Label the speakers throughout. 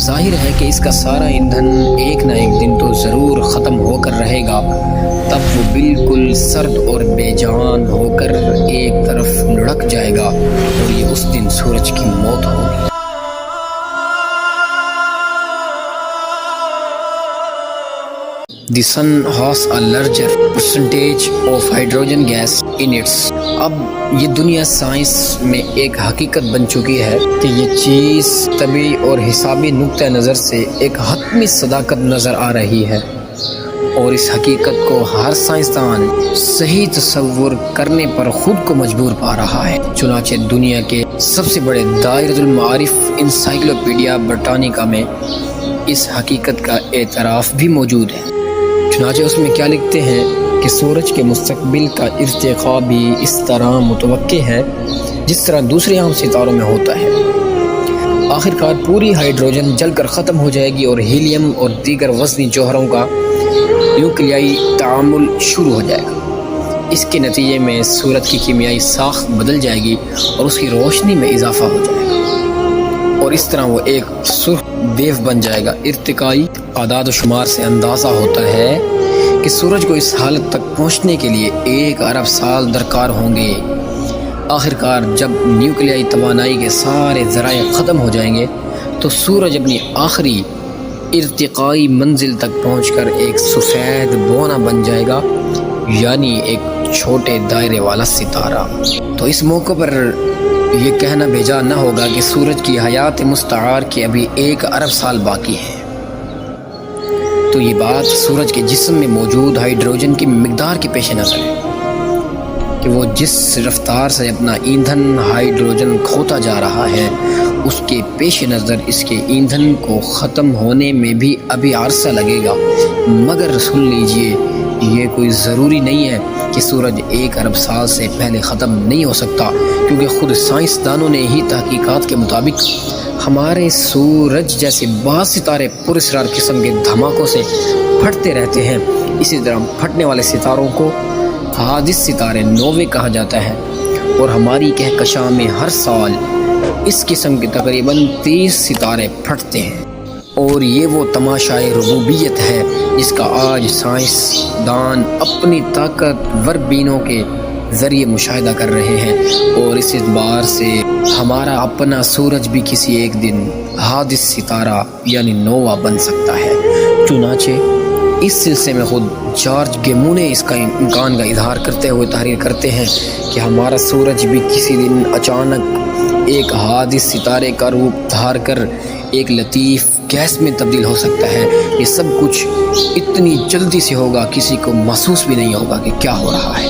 Speaker 1: ظاہر ہے کہ اس کا سارا ایندھن ایک نہ ایک دن تو ضرور ختم ہو کر رہے گا، تب وہ بالکل سرد اور بے جان ہو کر ایک طرف لڑک جائے گا اور یہ اس دن سورج کی موت ہوگی۔ The sun has a larger percentage of hydrogen gas in its۔ اب یہ دنیا سائنس میں ایک حقیقت بن چکی ہے کہ یہ چیز طبعی اور حسابی نقطہ نظر سے ایک حتمی صداقت نظر آ رہی ہے، اور اس حقیقت کو ہر سائنسدان صحیح تصور کرنے پر خود کو مجبور پا رہا ہے۔ چنانچہ دنیا کے سب سے بڑے دائرۃ المعارف انسائکلوپیڈیا برٹانیکا میں اس حقیقت کا اعتراف بھی موجود ہے۔ چنانچہ اس میں کیا لکھتے ہیں کہ سورج کے مستقبل کا ارتقاء بھی اس طرح متوقع ہے جس طرح دوسرے عام ستاروں میں ہوتا ہے۔ آخرکار پوری ہائیڈروجن جل کر ختم ہو جائے گی اور ہیلیم اور دیگر وزنی جوہروں کا نیوکلیائی تعامل شروع ہو جائے گا۔ اس کے نتیجے میں سورج کی کیمیائی ساخت بدل جائے گی اور اس کی روشنی میں اضافہ ہو جائے گا، اور اس طرح وہ ایک سرخ دیو بن جائے گا۔ ارتقائی اعداد و شمار سے اندازہ ہوتا ہے کہ سورج کو اس حالت تک پہنچنے کے لیے 1 ارب سال درکار ہوں گے۔ آخرکار جب نیوکلیائی توانائی کے سارے ذرائع ختم ہو جائیں گے تو سورج اپنی آخری ارتقائی منزل تک پہنچ کر ایک سفید بونا بن جائے گا، یعنی ایک چھوٹے دائرے والا ستارہ۔ تو اس موقع پر یہ کہنا بھیجا نہ ہوگا کہ سورج کی حیات مستعار کے ابھی 1 ارب سال باقی ہے۔ تو یہ بات سورج کے جسم میں موجود ہائیڈروجن کی مقدار کے پیش نظر ہے کہ وہ جس رفتار سے اپنا ایندھن ہائیڈروجن کھوتا جا رہا ہے، اس کے پیش نظر اس کے ایندھن کو ختم ہونے میں بھی ابھی عرصہ لگے گا۔ مگر سن لیجئے، یہ کوئی ضروری نہیں ہے کہ سورج 1 ارب سال سے پہلے ختم نہیں ہو سکتا، کیونکہ خود سائنسدانوں نے ہی تحقیقات کے مطابق ہمارے سورج جیسے بعض ستارے پراسرار قسم کے دھماکوں سے پھٹتے رہتے ہیں۔ اسی طرح پھٹنے والے ستاروں کو حادث ستارے نوے کہا جاتا ہے، اور ہماری کہکشاں میں ہر سال اس قسم کے تقریباً 30 ستارے پھٹتے ہیں، اور یہ وہ تماشائے ربوبیت ہے جس کا آج سائنسدان اپنی طاقتور بینوں کے ذریعے مشاہدہ کر رہے ہیں، اور اس اعتبار سے ہمارا اپنا سورج بھی کسی ایک دن حادث ستارہ یعنی نووا بن سکتا ہے۔ چنانچہ اس سلسلے میں خود جارج گیمو نے اس کا امکان کا اظہار کرتے ہوئے تحریر کرتے ہیں کہ ہمارا سورج بھی کسی دن اچانک ایک حادث ستارے کا روپ دھار کر ایک لطیف گیس میں تبدیل ہو سکتا ہے۔ یہ سب کچھ اتنی جلدی سے ہوگا کسی کو محسوس بھی نہیں ہوگا کہ کیا ہو رہا ہے۔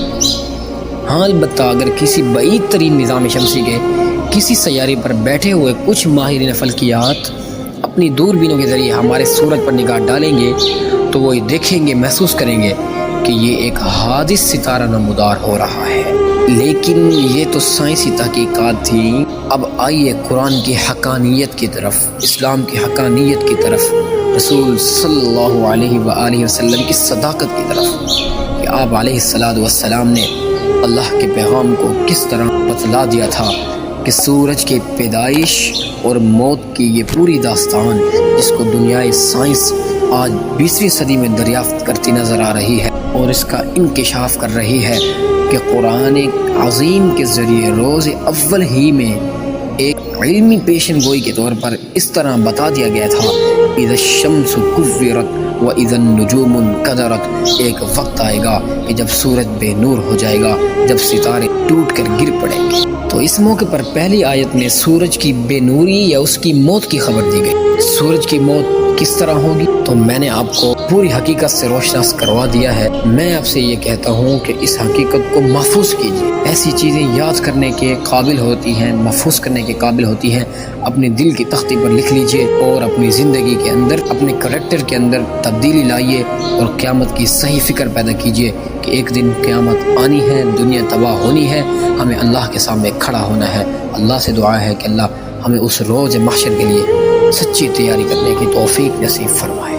Speaker 1: ہاں، البتہ اگر کسی بعید ترین نظام شمسی کے کسی سیارے پر بیٹھے ہوئے کچھ ماہرین فلکیات اپنی دوربینوں کے ذریعے ہمارے سورج پر نگاہ ڈالیں گے تو وہ دیکھیں گے، محسوس کریں گے کہ یہ ایک حادث ستارہ نمودار ہو رہا ہے۔ لیکن یہ تو سائنسی تحقیقات تھیں۔ اب آئیے قرآن کی حقانیت کی طرف، اسلام کی حقانیت کی طرف، رسول صلی اللہ علیہ وآلہ وسلم کی صداقت کی طرف کہ آپ علیہ السلام نے اللہ کے پیغام کو کس طرح بتلا دیا تھا کہ سورج کی پیدائش اور موت کی یہ پوری داستان، جس کو دنیائے سائنس آج 20ویں صدی میں دریافت کرتی نظر آ رہی ہے اور اس کا انکشاف کر رہی ہے کہ قرآن عظیم کے ذریعے روز اول ہی میں ایک علمی پیشن گوئی کے طور پر اس طرح بتا دیا گیا تھا، اذا الشمس کورت واذا النجوم انکدرت۔ ایک وقت آئے گا کہ جب سورج بے نور ہو جائے گا، جب ستارے ٹوٹ کر گر پڑیں گے۔ تو اس موقع پر پہلی آیت میں سورج کی بے نوری یا اس کی موت کی خبر دی گئی۔ سورج کی موت کس طرح ہوگی تو میں نے آپ کو پوری حقیقت سے روشناس کروا دیا ہے۔ میں آپ سے یہ کہتا ہوں کہ اس حقیقت کو محفوظ کیجیے۔ ایسی چیزیں یاد کرنے کے قابل ہوتی ہیں، محفوظ کرنے کے قابل ہوتی ہیں۔ اپنے دل کی تختی پر لکھ لیجئے اور اپنی زندگی کے اندر، اپنے کریکٹر کے اندر تبدیلی لائیے، اور قیامت کی صحیح فکر پیدا کیجیے کہ ایک دن قیامت آنی ہے، دنیا تباہ ہونی ہے، ہمیں اللہ کے سامنے کھڑا ہونا ہے۔ اللہ سے دعا ہے کہ اللہ ہمیں اس روز محشر کے لیے سچی تیاری کرنے کی توفیق نصیب فرمائے۔